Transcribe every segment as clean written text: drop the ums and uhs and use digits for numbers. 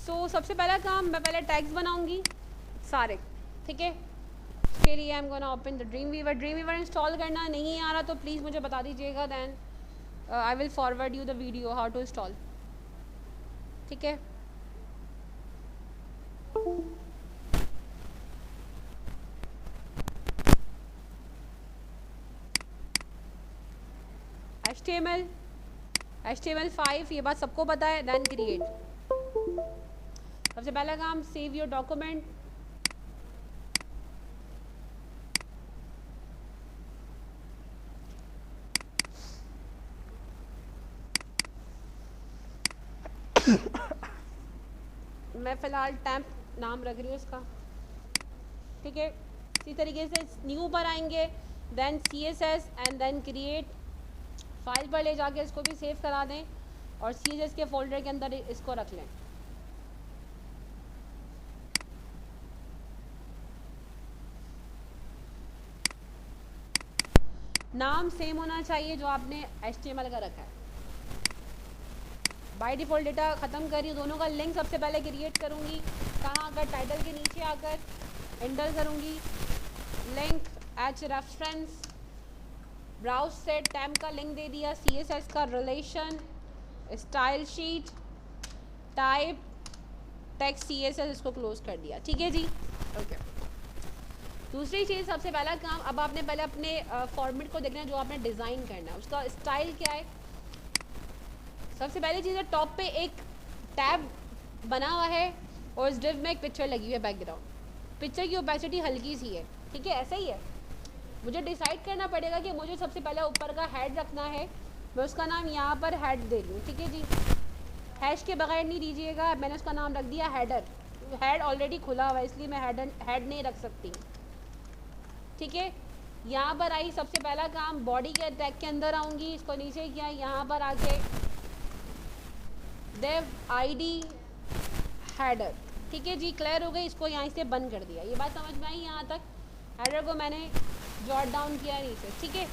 सबसे पहला काम, मैं पहले टैग्स बनाऊंगी सारे, ठीक है। उसके लिए I am gonna open the Dreamweaver install करना नहीं आ रहा तो प्लीज़ मुझे बता दीजिएगा, then I will forward you the video how to install, ठीक है। HTML5 ये बात सबको पता है। देन क्रिएट, सबसे पहला काम सेव योर डॉक्यूमेंट। मैं फ़िलहाल टैम्प नाम रख रही हूँ इसका, ठीक है। इसी तरीके से न्यू पर आएंगे, then CSS and then create. File पर ले जाके इसको भी सेव करा दें और CSS के फोल्डर के अंदर इसको रख लें। नाम सेम होना चाहिए जो आपने HTML का रखा है। बाय डिफ़ॉल्ट डेटा ख़त्म कर रही हूँ, दोनों का लिंक सबसे पहले क्रिएट करूँगी। कहाँ आकर, टाइटल के नीचे आकर एंटर करूँगी, लिंक एच रेफरेंस, ब्राउज से टैम का लिंक दे दिया, CSS का relation, style sheet, type, text CSS, इसको क्लोज कर दिया, ठीक है जी, ओके। दूसरी चीज़, सबसे पहला काम, अब आपने पहले अपने फॉर्मेट को देखना है जो आपने डिज़ाइन करना है, उसका स्टाइल क्या है। सबसे पहली चीज़ है, टॉप पे एक टैब बना हुआ है और इस डिव में एक पिक्चर लगी हुई है बैकग्राउंड। पिक्चर की ओपेसिटी हल्की सी है, ठीक है, ऐसा ही है। मुझे डिसाइड करना पड़ेगा कि मुझे सबसे पहले ऊपर का हेड रखना है, मैं उसका नाम यहाँ पर हेड दे रही हूँ, ठीक है जी। हैश के बगैर नहीं दीजिएगा, मैंने उसका नाम रख दिया हेडर। हेड ऑलरेडी खुला हुआ है इसलिए मैं हेड नहीं रख सकती, ठीक है। यहाँ पर आई, सबसे पहला काम बॉडी के टैग के अंदर आऊँगी, इसको नीचे किया, यहाँ पर आके dev id हेडर, ठीक है जी, क्लियर हो गई। इसको यहाँ से बंद कर दिया, ये बात समझ में आई। यहाँ तक हेडर को मैंने जॉट डाउन किया नीचे, ठीक है।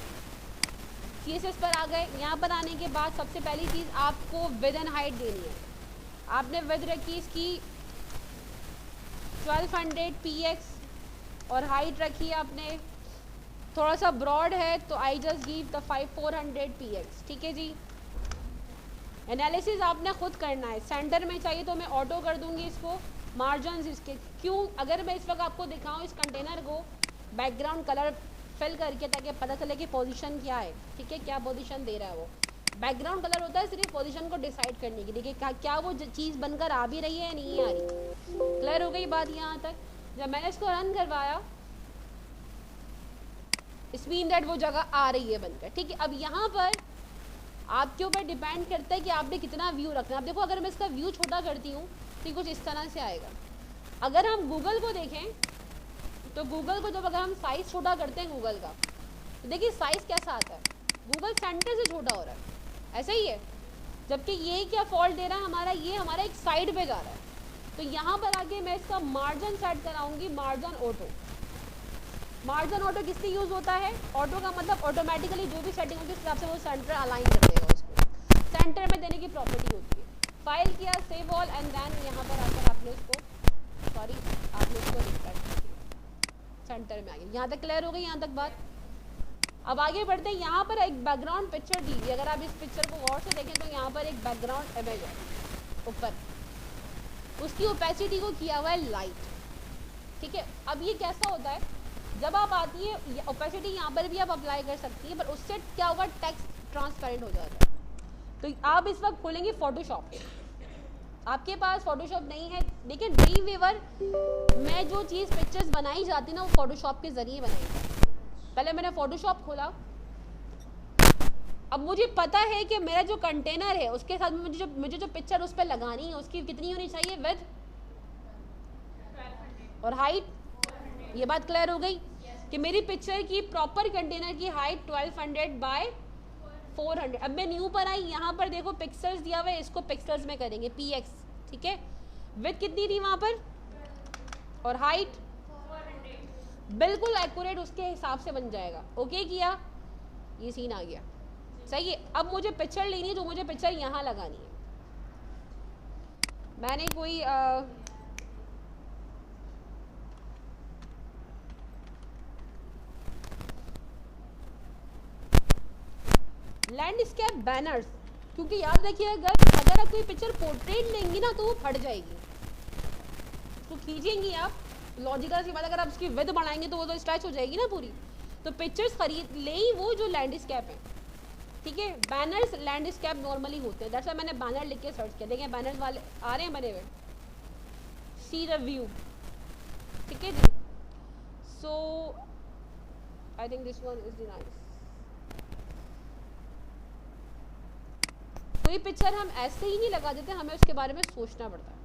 CSS पर आ गए, यहाँ पर आने के बाद सबसे पहली चीज़ आपको विद एंड हाइट देनी है। आपने विद रखी इसकी 1200 px और हाइट रखी आपने थोड़ा सा ब्रॉड है तो I just give the 5400 px, ठीक है जी। एनालिसिस आपने खुद करना है, सेंटर में चाहिए तो मैं ऑटो कर दूंगी इसको, मार्जिन इसके क्यों, अगर मैं इस वक्त आपको दिखाऊं इस कंटेनर को बैकग्राउंड कलर फिल करके, ताकि पता चले कि पोजीशन क्या है, ठीक है, क्या पोजीशन दे रहा है वो। बैकग्राउंड कलर होता है सिर्फ पोजीशन को डिसाइड करने की, देखिए क्या वो चीज़ बनकर आ भी रही है या नहीं आ रही। क्लियर हो गई बात यहाँ तक। जब मैंने इसको रन करवाया, इट्स मीन दैट वो जगह आ रही है बनकर, ठीक है। अब यहाँ पर आपके ऊपर डिपेंड करता है कि आपने कितना व्यू रखना है। अब देखो, अगर मैं इसका व्यू छोटा करती हूँ तो कुछ इस तरह से आएगा। अगर हम गूगल को देखें तो गूगल को जब अगर हम साइज़ छोटा करते हैं गूगल का, तो देखिए साइज़ कैसा आता है, गूगल सेंटर से छोटा हो रहा है, ऐसा ही है। जबकि ये क्या फॉल्ट दे रहा है हमारा, ये हमारा एक साइड पे जा रहा है। तो यहाँ पर आके मैं इसका मार्जिन सेट कराऊंगी, मार्जिन ऑटो। मार्जिन ऑटो किससे यूज़ होता है, ऑटो का मतलब ऑटोमेटिकली जो भी सेटिंग होती है उस हिसाब से वो सेंटर अलाइन कर देगा उसको, सेंटर में देने की प्रॉपर्टी होती है। फाइल किया, सेव ऑल एंड देन यहाँ पर आकर आपने इसको, आपने इसको रिफ्रेश किया, सेंटर में आ गया। यहाँ तक क्लियर हो गई, यहाँ तक बात। अब आगे बढ़ते हैं। यहाँ पर एक बैकग्राउंड पिक्चर दीजिए, अगर आप इस पिक्चर को गौर से देखें तो यहाँ पर एक बैकग्राउंड इमेज है ऊपर, उसकी ओपेसिटी को किया हुआ है लाइट, ठीक है। अब ये कैसा होता है, जब आप आती है ओपेसिटी यहाँ पर भी आप अप्लाई कर सकती है, पर उससे क्या होगा, टेक्स्ट ट्रांसपेरेंट हो जाता है। तो आप इस वक्त खोलेंगे फोटोशॉप, आपके पास फोटोशॉप नहीं है, लेकिन ड्रीम वीवर में जो चीज़ पिक्चर्स बनाई जाती है ना वो फोटोशॉप के ज़रिए बनाई जाती है। पहले मैंने फोटोशॉप खोला, अब मुझे पता है कि मेरा जो कंटेनर है उसके साथ में मुझे जो पिक्चर उस पर लगानी है उसकी कितनी होनी चाहिए, विद और हाइट। ये बात क्लियर हो गई कि मेरी पिक्चर की प्रॉपर कंटेनर की हाइट 1200 बाय 400। अब मैं न्यू पर आई, यहाँ पर देखो पिक्सल्स दिया हुआ है, इसको पिक्सल्स में करेंगे px, ठीक है। विड्थ कितनी थी वहाँ पर और हाइट बिल्कुल एक्यूरेट उसके हिसाब से बन जाएगा। ओके किया, ये सीन आ गया, सही है। अब मुझे पिक्चर लेनी है तो मुझे पिक्चर यहाँ लगानी है, मैंने कोई लैंडस्केप बैनर्स, क्योंकि याद रखिए अगर आप कोई पिक्चर पोर्ट्रेट लेंगी ना तो वो फट जाएगी, तो खींचेंगी आप लॉजिकल सी बात, अगर आप उसकी विड्थ बढ़ाएंगे तो वो तो स्ट्रेच हो जाएगी ना पूरी। तो पिक्चर्स खरीद ले ही वो जो लैंडस्केप है, ठीक है। बैनर्स लैंडस्केप नॉर्मली होते हैं, दैट्स व्हाई मैंने बैनर लिख के सर्च किया। देखिए बैनर्स वाले आ रहे हैं बने हुए, सी द व्यू, ठीक है जी। So I think this one is nice. कोई पिक्चर हम ऐसे ही नहीं लगा देते, हमें उसके बारे में सोचना पड़ता है।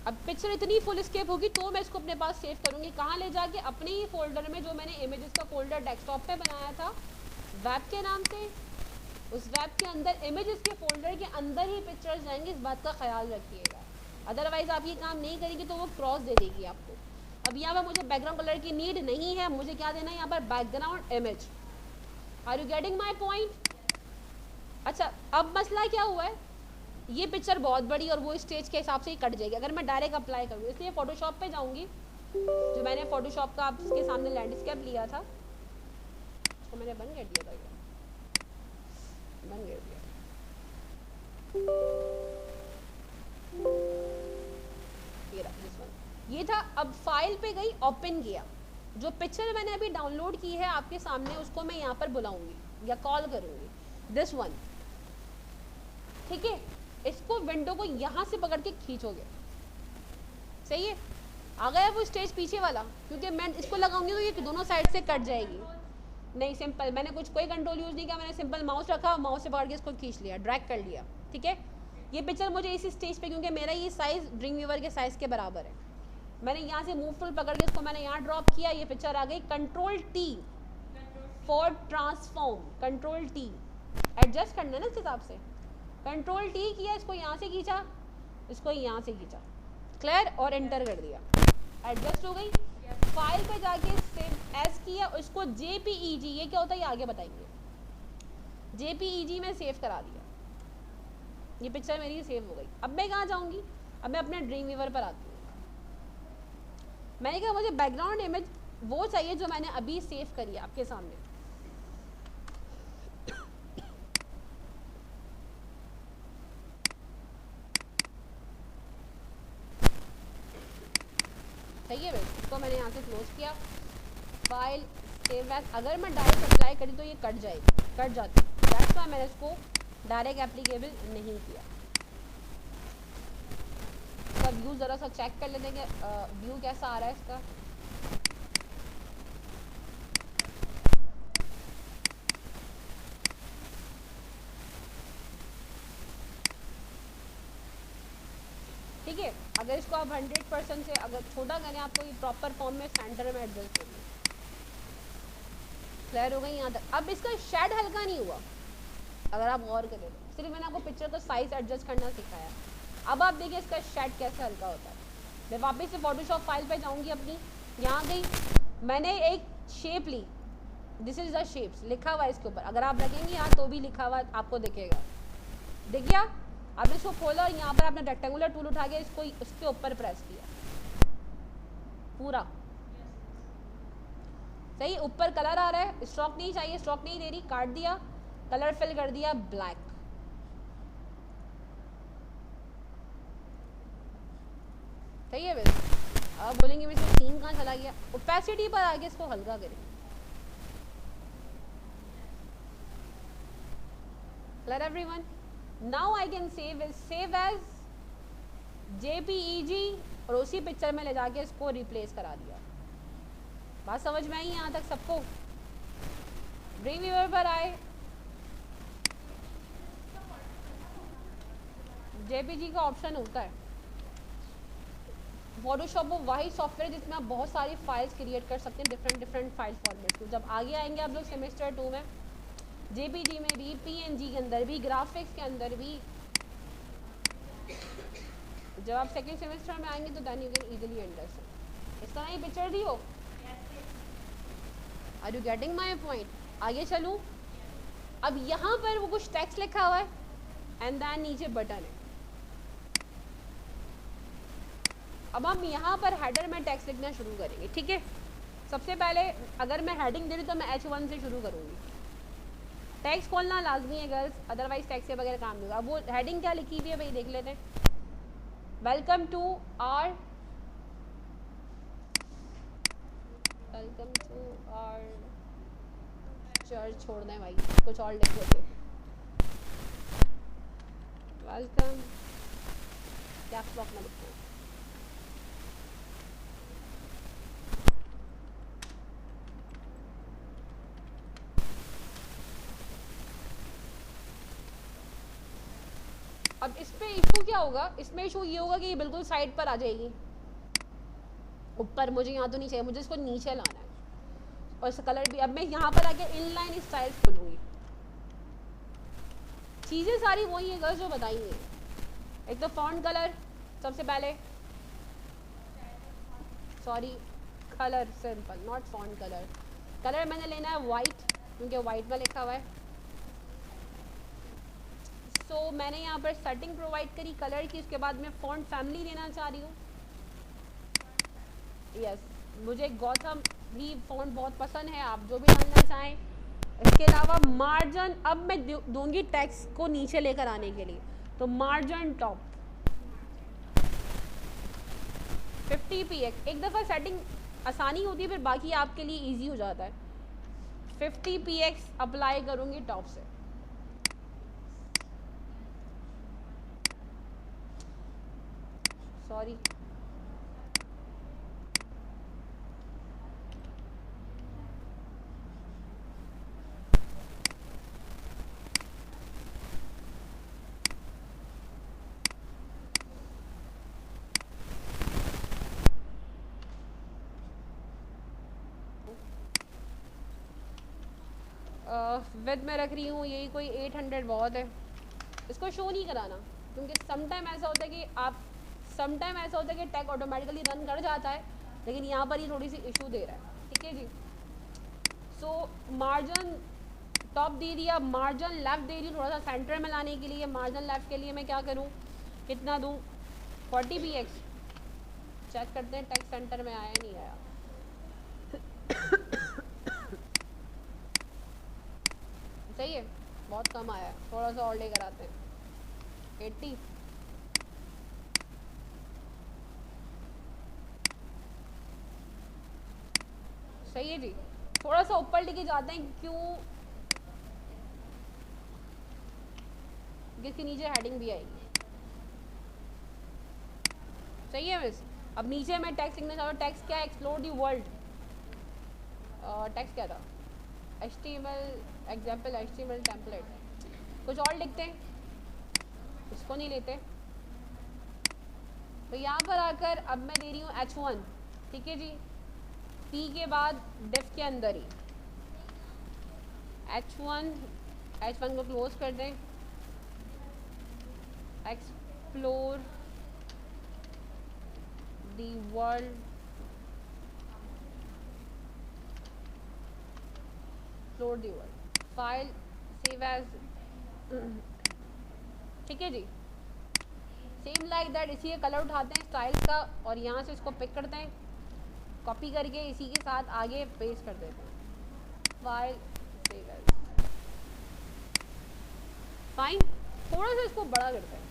अब पिक्चर इतनी फुल स्केप होगी तो मैं इसको अपने पास सेव करूंगी, कहाँ ले जाके, अपने ही फोल्डर में, जो मैंने इमेजेस का फोल्डर डेस्कटॉप पे बनाया था वेब के नाम से, उस वेब के अंदर इमेजेस के फोल्डर के अंदर ही पिक्चर्स जाएंगे, इस बात का ख्याल रखिएगा। अदरवाइज आप ये काम नहीं करेंगे तो वो क्रॉस दे देगी आपको। अब यहाँ पर मुझे बैकग्राउंड कलर की नीड नहीं है, मुझे क्या देना है यहाँ पर, background image. Are you getting my point? अच्छा अब मसला क्या हुआ है, ये पिक्चर बहुत बड़ी और वो स्टेज के हिसाब से ही कट जाएगी अगर मैं डायरेक्ट अप्लाई करूँ, इसलिए फोटोशॉप पे जाऊंगी, जो मैंने फोटोशॉप का आपके सामने लैंडस्केप लिया था उसको मैंने बंद कर दिया था, बंद कर दिया। ये था। अब फाइल पे गई, ओपन किया, जो पिक्चर मैंने अभी डाउनलोड की है आपके सामने उसको मैं यहाँ पर बुलाऊंगी या कॉल करूंगी, दिस वन, ठीक है। इसको विंडो को यहाँ से पकड़ के खींचोगे, सही है। आ गया वो स्टेज पीछे वाला, क्योंकि मैं इसको लगाऊंगी तो ये दोनों साइड से कट जाएगी। नहीं सिंपल, मैंने कोई कंट्रोल यूज़ नहीं किया, मैंने सिंपल माउस रखा, माउस से पकड़ के इसको खींच लिया, ड्रैग कर लिया, ठीक है। ये पिक्चर मुझे इसी स्टेज पे, क्योंकि मेरा ये साइज़ ड्रीम व्यूवर के साइज़ के बराबर है, मैंने यहाँ से मूव टूल पकड़ के इसको मैंने यहाँ ड्रॉप किया, ये पिक्चर आ गई। Control T for transform, control T adjust करना है ना इस हिसाब से, कंट्रोल टी किया, इसको यहाँ से खींचा, इसको यहाँ से खींचा, क्लियर, और एंटर कर दिया, एडजस्ट हो गई। फाइल पे जाके सेव एज किया, उसको जेपीईजी, ये क्या होता है ये आगे बताएंगे, जेपीईजी में सेव करा दिया, ये पिक्चर मेरी सेव हो गई। अब मैं कहाँ जाऊँगी, अब मैं अपने ड्रीम व्यूवर पर आती हूँ। मैंने कहा मुझे बैकग्राउंड इमेज वो चाहिए जो मैंने अभी सेव करी है आपके सामने, सही है भाई। इसको मैंने यहाँ से क्लोज किया, फाइल सेव एज, अगर मैं डायरेक्ट अप्लाई करी तो ये कट जाएगी, कट जाती, दैट्स व्हाई मैंने इसको डायरेक्ट एप्लीकेबल नहीं किया। इसका व्यू ज़रा सा चेक कर लेते हैं कि व्यू कैसा आ रहा है इसका। ठीक है, अगर इसको आप 100% से अगर छोटा करें, आपको ये प्रॉपर फॉर्म में सेंटर में एडजस्ट होगी। क्लियर हो गई यहाँ तक। अब इसका शेड हल्का नहीं हुआ, अगर आप गौर करें तो सिर्फ मैंने आपको पिक्चर का साइज एडजस्ट करना सिखाया। अब आप देखिए इसका शेड कैसे हल्का होता है। मैं वापस से फोटोशॉप फाइल पे जाऊँगी अपनी, यहाँ गई, मैंने एक शेप ली, दिस इज द शेप्स लिखा हुआ है इसके ऊपर, अगर आप रखेंगे यहाँ तो भी लिखा हुआ आपको दिखेगा, देखिए आपने इसको खोला और यहाँ पर आपने रेक्टेंगुलर टूल उठा के इसको उसके ऊपर प्रेस किया, पूरा सही। ऊपर कलर आ रहा है, स्ट्रोक नहीं चाहिए, स्ट्रोक नहीं दे रही, काट दिया, कलर फिल कर दिया ब्लैक, सही है वैसे। अब बोलेंगे मैं इसमें सीन कहाँ चला गया, ओपेसिटी पर आगे इसको हल्का करें, clear everyone. Now I can save as JPEG और उसी पिक्चर में ले जाके इसको रिप्लेस करा दिया। बात समझ में आई यहाँ तक सबको? ड्रीम व्यूवर पर आए, JPG का ऑप्शन होता है। फोटोशॉप वो वही सॉफ्टवेयर जिसमें आप बहुत सारी फाइल्स क्रिएट कर सकते हैं, डिफरेंट फाइल फॉर्मेट में। जब आगे आएंगे आप लोग सेमेस्टर 2 में, JPG में भी, PNG के अंदर भी, ग्राफिक्स के अंदर भी, जब आप सेकेंड सेमेस्टर में आएंगे तो then you can easily understand. इस तरह ही पिक्चर दी हो। Are you getting my point? आगे चलूँ, अब यहाँ पर वो कुछ टेक्स्ट लिखा हुआ है एंड दैन नीचे बटन है, अब हम यहाँ पर हेडर में टेक्स्ट लिखना शुरू करेंगे, ठीक है। सबसे पहले अगर मैं हेडिंग दे रही तो मैं H1 से शुरू करूँगी। टेक्स्ट खोलना लाजमी है गर्ल्स, अदरवाइज टेक्स्ट के बगैर काम नहीं होगा। अब वो हेडिंग क्या लिखी हुई है भाई देख लेते हैं। वेलकम टू आवर चर्च, छोड़ना है भाई, कुछ और लिख देते। वेलकम कैप्स लॉक में लिखते हैं। अब इस पे इशू क्या होगा, इसमें इशू ये होगा कि ये बिल्कुल साइड पर आ जाएगी ऊपर, मुझे यहाँ तो नहीं चाहिए, मुझे इसको नीचे लाना है। और इसका कलर भी, अब मैं यहाँ पर आके इनलाइन स्टाइल्स खोलूँगी। चीज़ें सारी वही है जो बताएंगे। एक तो फॉन्ट कलर सबसे पहले, sorry colour simple not font colour. Colour मैंने लेना है वाइट क्योंकि वाइट में लिखा हुआ है। तो मैंने यहाँ पर सेटिंग प्रोवाइड करी कलर की, उसके बाद मैं फॉन्ट फैमिली लेना चाह रही हूँ। यस, मुझे गौतम भी फॉन्ट बहुत पसंद है, आप जो भी डालना चाहें। इसके अलावा मार्जिन अब मैं दूंगी टेक्स्ट को नीचे लेकर आने के लिए, तो मार्जिन टॉप 50 px। एक दफ़ा सेटिंग आसानी होती है, फिर बाकी आपके लिए इजी हो जाता है। 50 px अप्लाई करूँगी टॉप से। सॉरी विद में रख रही हूँ, यही कोई 800 बहुत है। इसको शो नहीं कराना क्योंकि समटाइम ऐसा होता है कि टैग ऑटोमेटिकली रन कर जाता है, लेकिन यहाँ पर ये थोड़ी सी इशू दे रहा है, ठीक है जी। सो मार्जिन टॉप दे दिया, मार्जिन लेफ्ट दे रही हूँ थोड़ा सा सेंटर में लाने के लिए। मार्जिन लेफ्ट के लिए मैं क्या करूँ, कितना दूँ, 40 px। चेक करते हैं टेक्स्ट सेंटर में आया नहीं आया। सही है, बहुत कम आया, थोड़ा सा और लेकर आते हैं। 80 सही है जी। थोड़ा सा ऊपर लेके जाते हैं, क्यों इसके नीचे हेडिंग भी आएगी। सही है मिस। अब नीचे मैं टेक्स्ट लिखना चाहूँ, टेक्स्ट क्या है, एक्सप्लोर दी वर्ल्ड। टेक्स्ट क्या था, HTML एग्जाम्पल, HTML टेम्पलेट। कुछ और लिखते हैं, इसको नहीं लेते। तो यहाँ पर आकर अब मैं दे रही हूँ H1, ठीक है जी। P के बाद डिफ के अंदर ही H1 को क्लोज कर दें। Explore the world, explore the world, file save as, ठीक है जी। सेम लाइक दैट, इसी का कलर उठाते हैं स्टाइल का और यहाँ से इसको पिक करते हैं, कॉपी करके इसी के साथ आगे पेस्ट कर देते हैं। File save as, fine. थोड़ा सा इसको बड़ा करते हैं,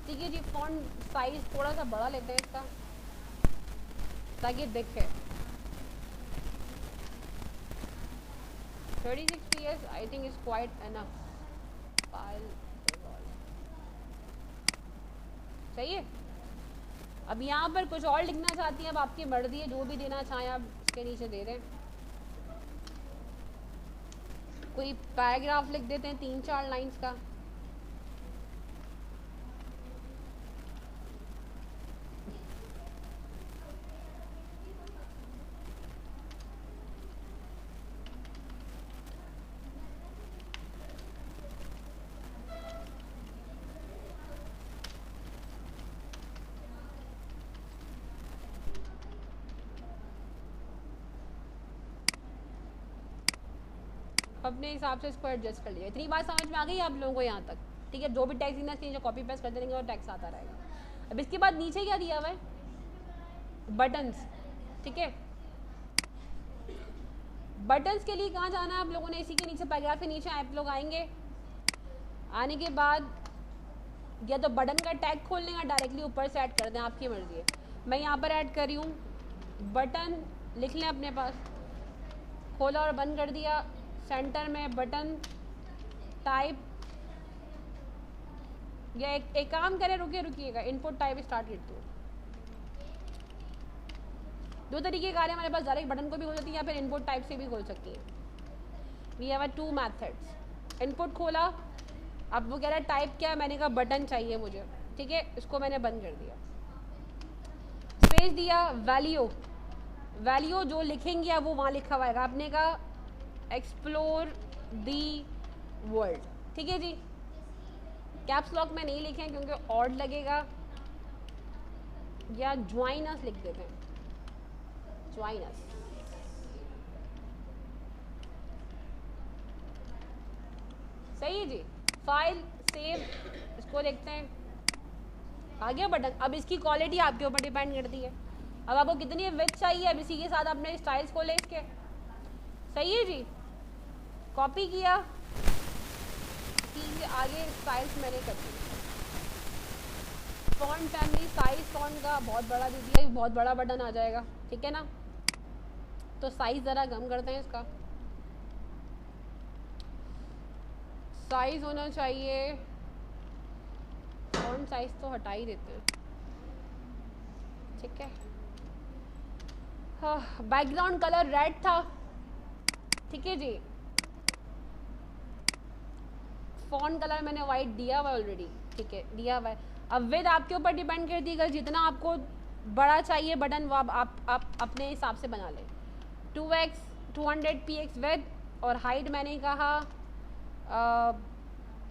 ठीक है जी। फॉन्ट साइज थोड़ा सा बड़ा लेते हैं इसका ताकि दिखे। 36 px I think is quite enough. File सही है। अब यहाँ पर कुछ और लिखना चाहती हैं, अब आपकी मर्जी है, जो भी देना चाहें आप इसके नीचे दे दें। कोई पैराग्राफ लिख देते हैं 3-4 लाइंस का। अपने हिसाब से इसको एडजस्ट कर लिया। इतनी बात समझ में आ गई आप लोगों को यहाँ तक, ठीक है। जो भी टैक्स लिखना चाहिए, जो कॉपी पेस्ट करते रहेंगे और टैक्स आता रहेगा। अब इसके बाद नीचे क्या दिया हुआ है, बटन्स, ठीक है। बटन्स के लिए कहाँ जाना है आप लोगों ने, इसी के नीचे पैराग्राफ के नीचे आप लोग आएंगे। आने के बाद या तो बटन का टैग खोल लें या डायरेक्टली ऊपर से ऐड कर दें, आपकी मर्जी है। मैं यहाँ पर ऐड कर रही हूँ, बटन लिख लें अपने पास, खोला और बंद कर दिया, सेंटर में बटन टाइप, या एक काम करें, रुकिएगा, इनपुट टाइप स्टार्ट करती हूँ। दो तरीके कार है हमारे पास, डायरेक्ट बटन को भी खोल सकती है या फिर इनपुट टाइप से भी खोल सकती है। We have 2 methods. इनपुट खोला, अब वो कह रहा है टाइप क्या है, मैंने कहा बटन चाहिए मुझे, ठीक है, इसको मैंने बंद कर दिया। स्पेस दिया, वैल्यू जो लिखेंगे आप वो वहाँ लिखा हुआ है, आपने कहा एक्सप्लोर दी वर्ल्ड, ठीक है जी। कैप्स लॉक में नहीं लिखें क्योंकि ऑड लगेगा, या ज्वाइन अस लिख देते हैं, ज्वाइन अस। सही है जी। फाइल सेव, इसको देखते हैं, आ गया बटन। अब इसकी क्वालिटी आपके ऊपर डिपेंड करती है, अब आपको कितनी विड्थ चाहिए, अब इसी के साथ अपने स्टाइल्स खोले इसके। सही है जी, कॉपी किया, आगे स्टाइल्स मैंने कर दी। फॉन्ट फैमिली साइज फॉन्ट का बहुत बड़ा दे दिया, बहुत बड़ा बटन आ जाएगा, ठीक है ना। तो साइज ज़रा कम करते हैं इसका, साइज होना चाहिए, फॉन्ट साइज तो हटा ही देते हैं, ठीक है। हाँ, बैकग्राउंड कलर रेड था, ठीक है जी। फॉन्ट कलर मैंने वाइट दिया हुआ ऑलरेडी, ठीक है, दिया हुआ है। अब विड्थ आपके ऊपर डिपेंड करती है, अगर जितना आपको बड़ा चाहिए बटन वो आप अपने हिसाब से बना लें। 2x 200 px विड्थ और हाइट मैंने कहा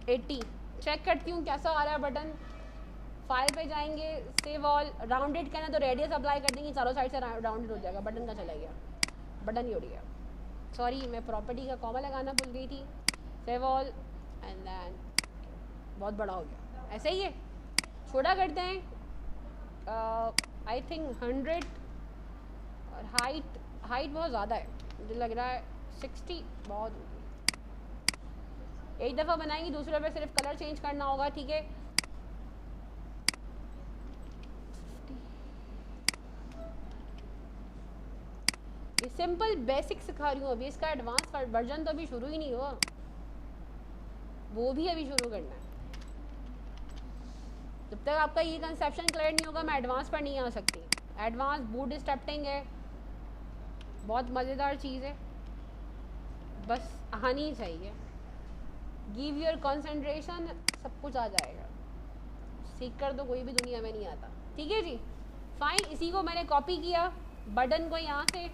80। चेक करती हूँ कैसा आ रहा है बटन। फाइल पे जाएंगे, सेव ऑल, राउंडेड करना तो रेडियस अप्लाई कर देंगे, चारों साइड से राउंडेड हो जाएगा। बटन का चला गया, बटन ही उड़ गया, सॉरी मैं प्रॉपर्टी का कॉमा लगाना भूल गई थी। सेव ऑल एंड देन बहुत बड़ा हो गया, ऐसे ही है। छोटा करते हैं आई थिंक 100, और हाइट बहुत ज़्यादा है, मुझे लग रहा है 60 बहुत होगी। एक दफ़ा बनाएंगे, दूसरे पे सिर्फ कलर चेंज करना होगा, ठीक है। ये सिंपल बेसिक सिखा रही हूँ अभी, इसका एडवांस वर्जन तो अभी शुरू ही नहीं हुआ, वो भी अभी शुरू करना है। जब तक आपका ये कंसेप्शन क्लियर नहीं होगा मैं एडवांस पर नहीं आ सकती। एडवांस बूट स्टेप्टिंग है, बहुत मज़ेदार चीज़ है, बस आनी चाहिए। गिव योर कंसंट्रेशन, सब कुछ आ जाएगा, सीख कर तो कोई भी दुनिया में नहीं आता, ठीक है जी। फाइन, इसी को मैंने कॉपी किया, बटन को यहाँ से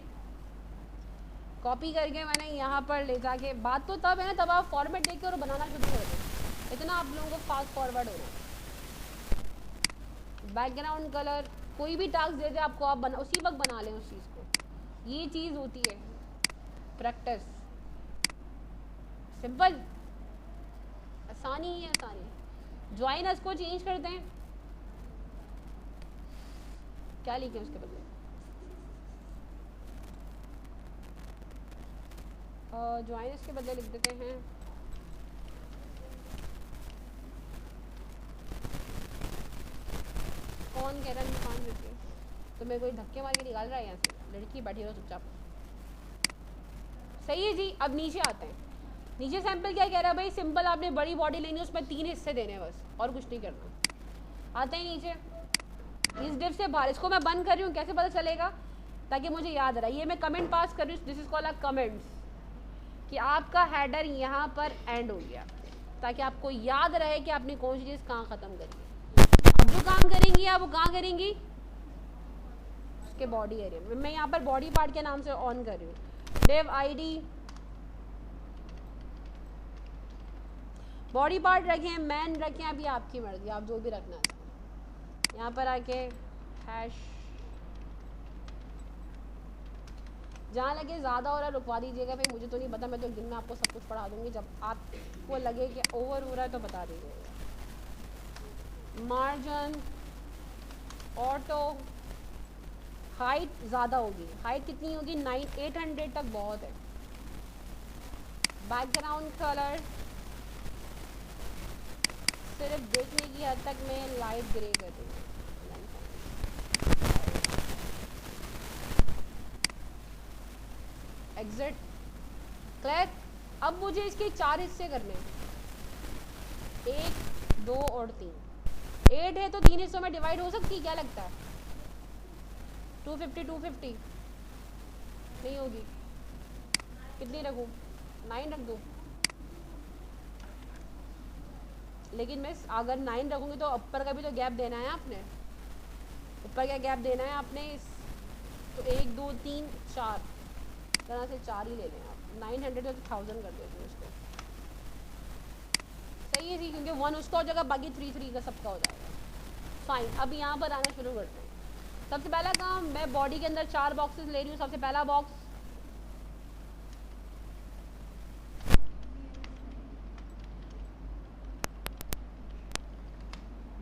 कॉपी करके मैंने यहाँ पर ले जाके, बात तो तब है ना तब आप फॉर्मेट देख के और बनाना शुरू कर दें, इतना आप लोगों को फास्ट फॉरवर्ड होना। बैकग्राउंड कलर कोई भी टास्क दे दे आपको, आप बना उसी वक्त बना लें उस चीज़ को, ये चीज़ होती है प्रैक्टिस। सिंपल, आसानी ही आसानी। ज्वाइन अस को चेंज करते हैं, क्या लिखें उसके बदले, ज्वाइन अस के बदले लिख देते हैं कौन कह रहा है दुकान में, तो मेरे कोई धक्के मार के निकाल रहा है यहाँ से, लड़की बैठी रहो चुपचाप। सही है जी। अब नीचे आते हैं, नीचे सैंपल क्या कह रहा है भाई, सिंपल आपने बड़ी बॉडी लेनी है, उसमें 3 हिस्से देने हैं बस, और कुछ नहीं करना। आते हैं नीचे, इस डिव से बाहर, इसको मैं बंद कर रही हूँ, कैसे पता चलेगा, ताकि मुझे याद रहे। ये मैं कमेंट पास कर रही हूँ, this is called a comments, कि आपका हेडर यहाँ पर एंड हो गया, ताकि आपको याद रहे कि आपने कौन सी चीज़ कहाँ ख़त्म करी है। अब जो काम करेंगी आप, वो कहाँ करेंगी, उसके बॉडी एरिया में। मैं यहाँ पर बॉडी पार्ट के नाम से ऑन कर रही हूँ, डिव आईडी, बॉडी पार्ट रखें, मैन रखें, अभी आपकी मर्जी, आप जो भी रखना है। यहाँ पर आके हैश, जहाँ लगे ज़्यादा हो रहा है रुकवा दीजिएगा भाई, मुझे तो नहीं पता, मैं तो दिन में आपको सब कुछ पढ़ा दूँगी, जब आपको लगे कि ओवर हो रहा है तो बता दीजिएगा। मार्जिन ऑटो, हाइट ज़्यादा होगी, हाइट कितनी होगी 800 तक बहुत है। बैकग्राउंड कलर सिर्फ देखने की हद तक मैं लाइट ग्रे कर दूँगी। Exit clear. अब मुझे इसके 4 हिस्से करने हैं, 1 2 और 3। 8 है तो 3 हिस्सों में डिवाइड हो सकती है, क्या लगता है? 250 250 नहीं होगी, कितनी रखूँ? 9 रख दूँ? लेकिन मैं अगर 9 रखूँगी तो ऊपर का भी तो गैप देना है आपने, ऊपर का गैप देना है आपने तो 1 2 3 4 तरह से 4 ही ले लें आप। 900 तो 1000 कर देते हैं उसको, सही है जी, क्योंकि 1 उसका हो जाएगा, बाकी 3 3 का सबका हो जाएगा। फाइन, अब यहाँ पर आना शुरू करते हैं। सबसे पहला काम, मैं बॉडी के अंदर 4 बॉक्सेस ले रही हूँ। सबसे पहला बॉक्स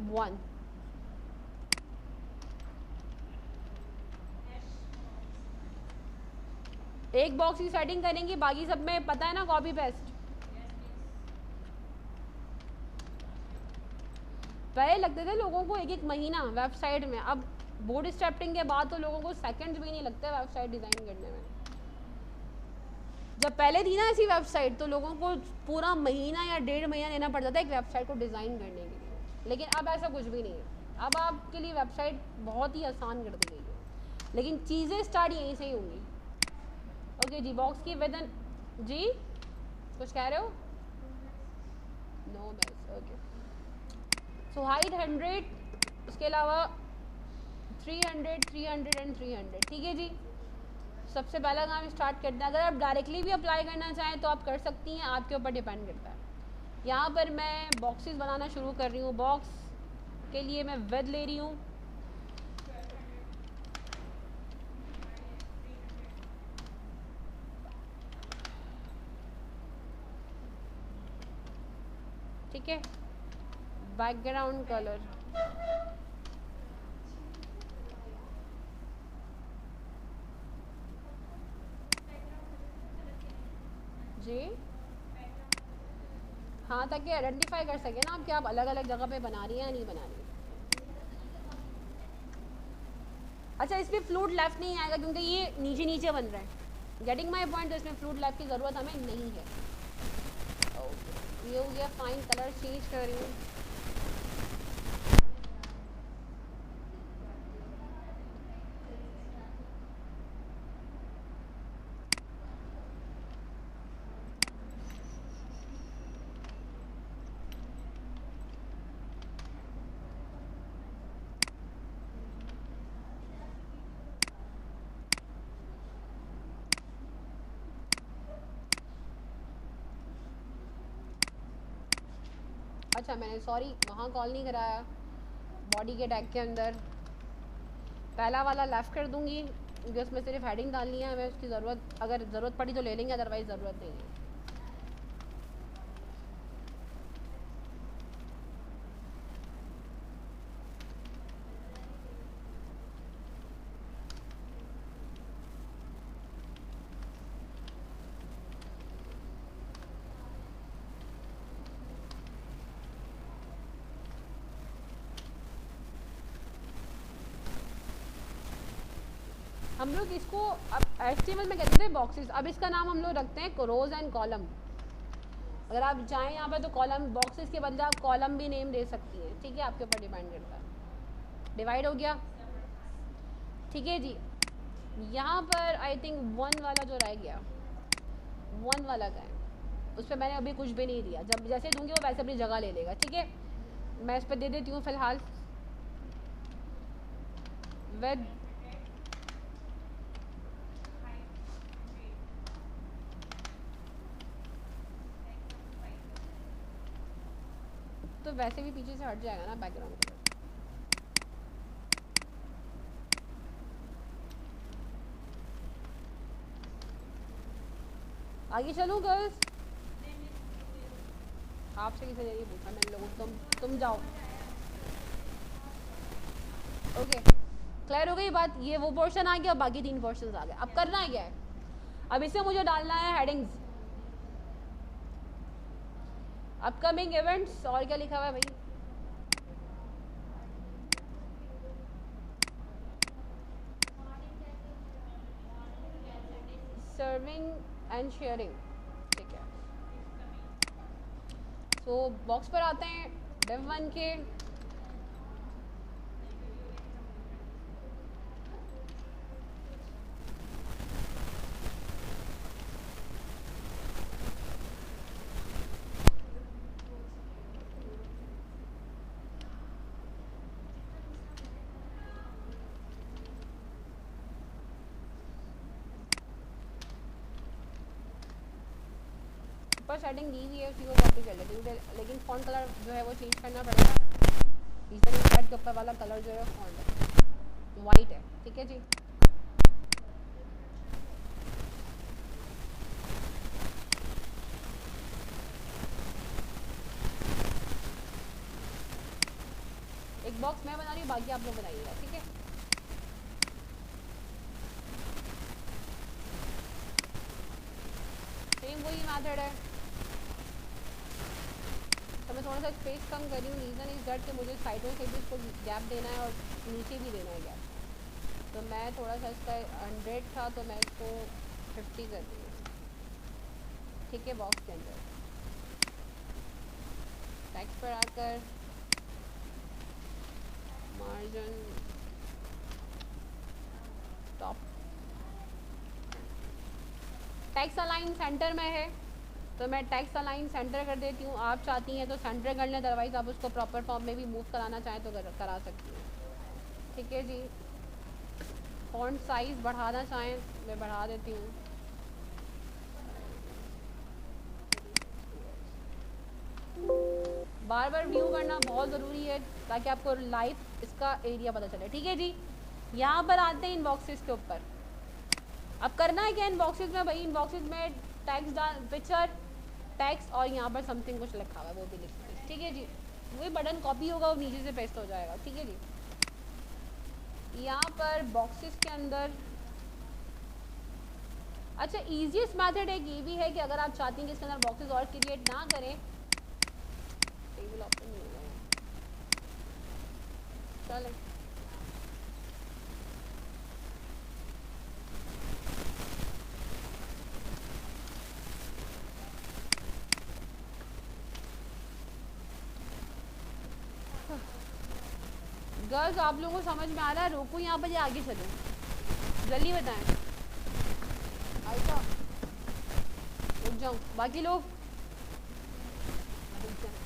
वन, एक बॉक्स की सेटिंग करेंगे, बाकी सब में पता है ना कॉपी पेस्ट। पहले लगते थे लोगों को 1 महीना वेबसाइट में, अब बोर्ड स्टेपिंग के बाद तो लोगों को सेकंड्स भी नहीं लगते वेबसाइट डिज़ाइन करने में। जब पहले थी ना ऐसी वेबसाइट तो लोगों को पूरा महीना या 1.5 महीना देना पड़ता था एक वेबसाइट को डिज़ाइन करने के लिए, लेकिन अब ऐसा कुछ भी नहीं है। अब आपके लिए वेबसाइट बहुत ही आसान कर दी गई है, लेकिन चीज़ें स्टार्ट यहीं से ही होंगी। ओके जी, बॉक्स की विदन जी कुछ कह रहे हो? No mess, okay. So height 100, उसके अलावा 300 300 एंड 300, ठीक है जी। सबसे पहला काम स्टार्ट करते हैं। अगर आप डायरेक्टली भी अप्लाई करना चाहें तो आप कर सकती हैं, आपके ऊपर डिपेंड करता है। यहाँ पर मैं बॉक्सेस बनाना शुरू कर रही हूँ। बॉक्स के लिए मैं विड्थ ले रही हूँ ठीक है। बैकग्राउंड कलर जी हाँ, ताकि आइडेंटिफाई कर सके ना आप कि आप अलग अलग जगह पे बना रही हैं या नहीं बना रही। अच्छा, इसमें फ्लूट लेफ्ट नहीं आएगा क्योंकि ये नीचे नीचे बन रहा है। गेटिंग माई पॉइंट, तो इसमें फ्लूट लेफ्ट की ज़रूरत हमें नहीं है। ओके, ये हो गया। फाइन, कलर चेंज कर रही हूँ। अच्छा, मैंने सॉरी वहाँ कॉल नहीं कराया। बॉडी के टैग के अंदर पहला वाला लेफ़्ट कर दूँगी क्योंकि उसमें सिर्फ हेडिंग डालनी है हमें। उसकी ज़रूरत अगर ज़रूरत पड़ी तो ले लेंगे, अदरवाइज़ ज़रूरत नहीं है। हम लोग इसको अब HTML में कहते थे बॉक्सेस, अब इसका नाम हम लोग रखते हैं रोज एंड कॉलम। अगर आप चाहें यहाँ पे तो कॉलम, बॉक्सेस के बदले आप कॉलम भी नेम दे सकती हैं, ठीक है, आपके ऊपर डिपेंड करता है। डिवाइड हो गया, ठीक है जी। यहाँ पर आई थिंक 1 वाला जो रह गया, 1 वाला का है, उस पर मैंने अभी कुछ भी नहीं दिया। जब जैसे दूंगी वो वैसे अपनी जगह ले लेगा, ठीक है। मैं इस पर दे देती हूँ फ़िलहाल विद तो वैसे भी पीछे से हट जाएगा ना बैकग्राउंड कलर। आगे चलूँ गर्ल्स? आपसे किसी ने नहीं पूछा, मैंने लोगों तुम जाओ। ओके क्लियर हो गई बात। ये वो पोर्शन आ गया, बाकी 3 पोर्शन आ गए। अब करना है क्या है, अब इसमें मुझे डालना है हेडिंग्स, अपकमिंग इवेंट्स, और क्या लिखा हुआ है भाई, सर्विंग एंड शेयरिंग। ठीक है, तो बॉक्स पर आते हैं div 1 के। ऊपर सेटिंग दी हुई है, उसी को कॉपी कर लेती हूँ, लेकिन फॉन्ट कलर जो है वो चेंज करना पड़ेगा। टीचर कार्ड के ऊपर वाला कलर जो है फॉन्ट वाइट है। ठीक है जी, एक बॉक्स मैं बना रही हूँ, बाकी आप लोग बनाइएगा। ठीक है, सेम वही मेथड है। तो मैं थोड़ा सा स्पेस कम कर रही हूँ, रीज़न इज दैट कि मुझे साइडों से भी इसको गैप देना है और नीचे भी देना है गैप। तो मैं थोड़ा सा इसका 100 था तो मैं इसको 50 कर दी। ठीक है, बॉक्स के अंदर टेक्स्ट पर आकर margin top, text align centre में है तो मैं टेक्स्ट अलाइन सेंटर कर देती हूँ। आप चाहती हैं तो सेंटर कर लें, अदरवाइज आप उसको प्रॉपर फॉर्म में भी मूव कराना चाहें तो करा सकती हैं। ठीक है जी, फॉन्ट साइज़ बढ़ाना चाहें मैं बढ़ा देती हूँ। बार बार व्यू करना बहुत ज़रूरी है ताकि आपको लाइव इसका एरिया पता चले। ठीक है जी, यहाँ पर आते हैं इन बॉक्सेस के ऊपर। अब करना है क्या इन बॉक्सेस में भाई, इन बॉक्सेस में टैक्स डाल, पिक्चर, टैक्स और यहाँ पर समथिंग कुछ लिखा हुआ है वो भी लिखना है। ठीक है जी, वही बटन कॉपी होगा और नीचे से पेस्ट हो जाएगा। ठीक है जी, यहाँ पर बॉक्सेस के अंदर अच्छा ईजीएस्ट मेथड एक ये भी है कि अगर आप चाहती हैं कि इसके अंदर बॉक्सेस और क्रिएट ना करें, टेबल ऑप्शन नहीं होगा चलें, गर्ल्स आप लोगों को समझ में आ रहा है? रोको यहाँ पर या आगे चलो, जल्दी बताएं। आयशा रुक जाऊँ, बाकी लोग रुक जाएं।